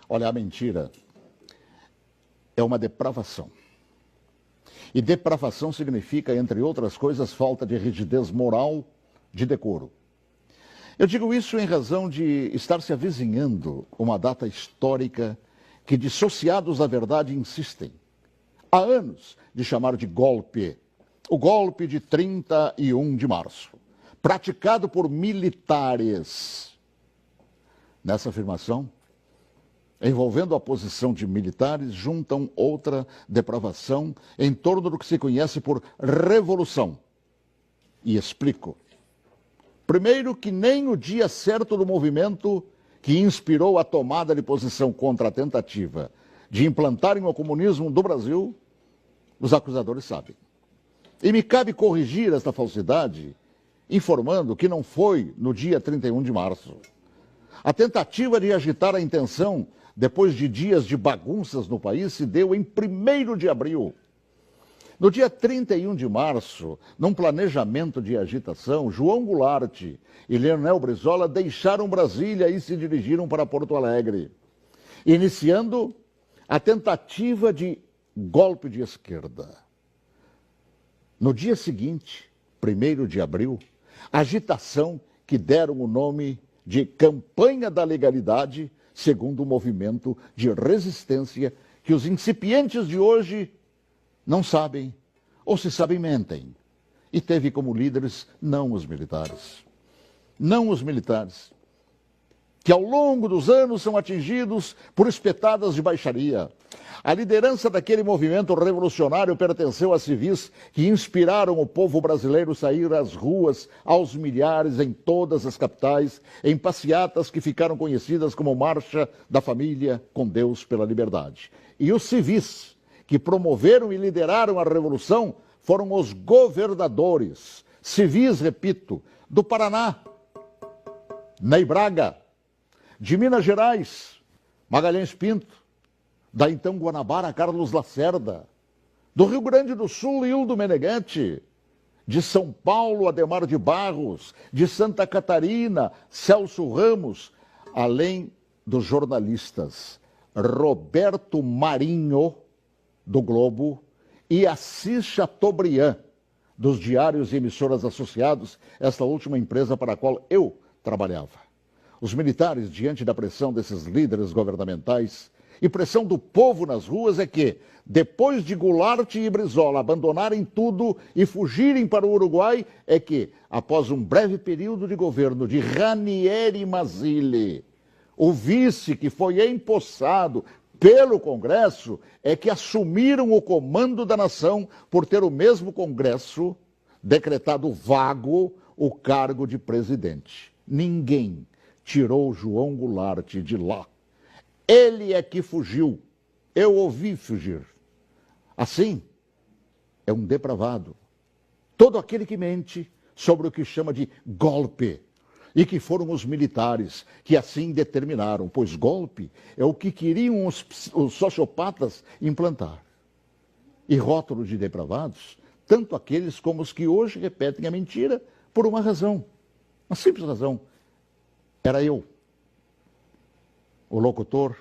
Olha, a mentira é uma depravação. E depravação significa, entre outras coisas, falta de rigidez moral, de decoro. Eu digo isso em razão de estar se avizinhando uma data histórica que dissociados da verdade insistem, há anos, de chamar de golpe. O golpe de 31 de março, praticado por militares. Nessa afirmação, envolvendo a posição de militares, juntam outra depravação em torno do que se conhece por revolução. E explico. Primeiro, que nem o dia certo do movimento que inspirou a tomada de posição contra a tentativa de implantarem o comunismo do Brasil, os acusadores sabem. E me cabe corrigir esta falsidade, informando que não foi no dia 31 de março. A tentativa de agitar a intenção, depois de dias de bagunças no país, se deu em 1º de abril. No dia 31 de março, num planejamento de agitação, João Goulart e Leonel Brizola deixaram Brasília e se dirigiram para Porto Alegre, iniciando a tentativa de golpe de esquerda. No dia seguinte, 1º de abril, agitação que deram o nome de Campanha da Legalidade, segundo o movimento de resistência que os incipientes de hoje não sabem, ou se sabem, mentem. E teve como líderes não os militares. Não os militares, que ao longo dos anos são atingidos por espetadas de baixaria. A liderança daquele movimento revolucionário pertenceu a civis que inspiraram o povo brasileiro a sair às ruas aos milhares em todas as capitais, em passeatas que ficaram conhecidas como Marcha da Família com Deus pela Liberdade. E os civis que promoveram e lideraram a revolução foram os governadores, civis, repito, do Paraná, Ney Braga, de Minas Gerais, Magalhães Pinto, da então Guanabara, Carlos Lacerda, do Rio Grande do Sul, Hildo Menegante, de São Paulo, Adhemar de Barros, de Santa Catarina, Celso Ramos, além dos jornalistas Roberto Marinho, do Globo, e Assis Chateaubriand, dos diários e emissoras associados, esta última empresa para a qual eu trabalhava. Os militares, diante da pressão desses líderes governamentais e pressão do povo nas ruas, é que, depois de Goulart e Brizola abandonarem tudo e fugirem para o Uruguai, é que, após um breve período de governo de Ranieri Mazzilli, o vice que foi empossado pelo Congresso, é que assumiram o comando da nação por ter o mesmo Congresso decretado vago o cargo de presidente. Ninguém tirou João Goulart de lá. Ele é que fugiu. Eu ouvi fugir. Assim, é um depravado. Todo aquele que mente sobre o que chama de golpe. E que foram os militares que assim determinaram, pois golpe é o que queriam os sociopatas implantar. E rótulo de depravados, tanto aqueles como os que hoje repetem a mentira por uma razão, uma simples razão. Era eu, o locutor,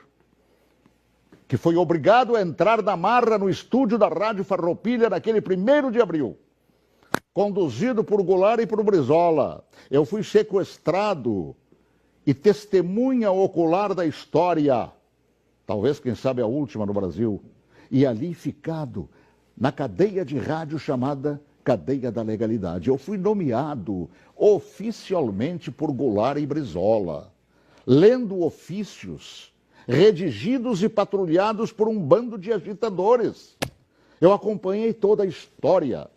que foi obrigado a entrar na marra no estúdio da Rádio Farroupilha naquele 1º de abril. Conduzido por Goulart e por Brizola. Eu fui sequestrado e testemunha ocular da história, talvez, quem sabe, a última no Brasil, e ali ficado na cadeia de rádio chamada Cadeia da Legalidade. Eu fui nomeado oficialmente por Goulart e Brizola, lendo ofícios redigidos e patrulhados por um bando de agitadores. Eu acompanhei toda a história,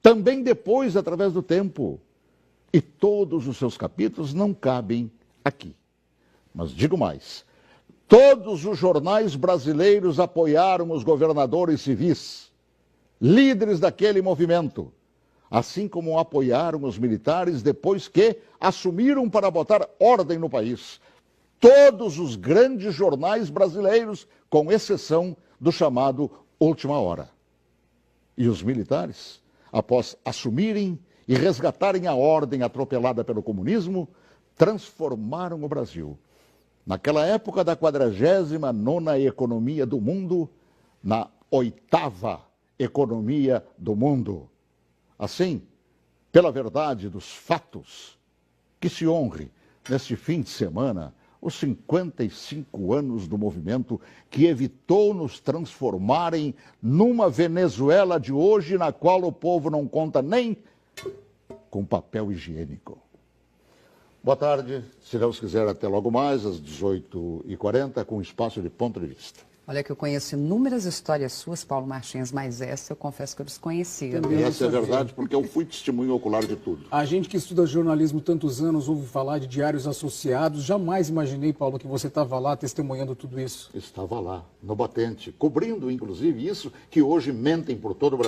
também depois, através do tempo. E todos os seus capítulos não cabem aqui. Mas digo mais, todos os jornais brasileiros apoiaram os governadores civis, líderes daquele movimento, assim como apoiaram os militares depois que assumiram para botar ordem no país. Todos os grandes jornais brasileiros, com exceção do chamado Última Hora. E os militares, após assumirem e resgatarem a ordem atropelada pelo comunismo, transformaram o Brasil naquela época da 49ª economia do mundo, na 8ª economia do mundo. Assim, pela verdade dos fatos, que se honre neste fim de semana os 55 anos do movimento que evitou nos transformarem numa Venezuela de hoje, na qual o povo não conta nem com papel higiênico. Boa tarde, se Deus quiser, até logo mais, às 18h40, com o Espaço de Ponto de Vista. Olha que eu conheço inúmeras histórias suas, Paulo Martins, mas essa eu confesso que eu desconhecia. E essa é verdade, porque eu fui testemunho ocular de tudo. A gente que estuda jornalismo tantos anos ouve falar de diários associados. Jamais imaginei, Paulo, que você estava lá testemunhando tudo isso. Estava lá, no batente, cobrindo, inclusive, isso que hoje mentem por todo o Brasil.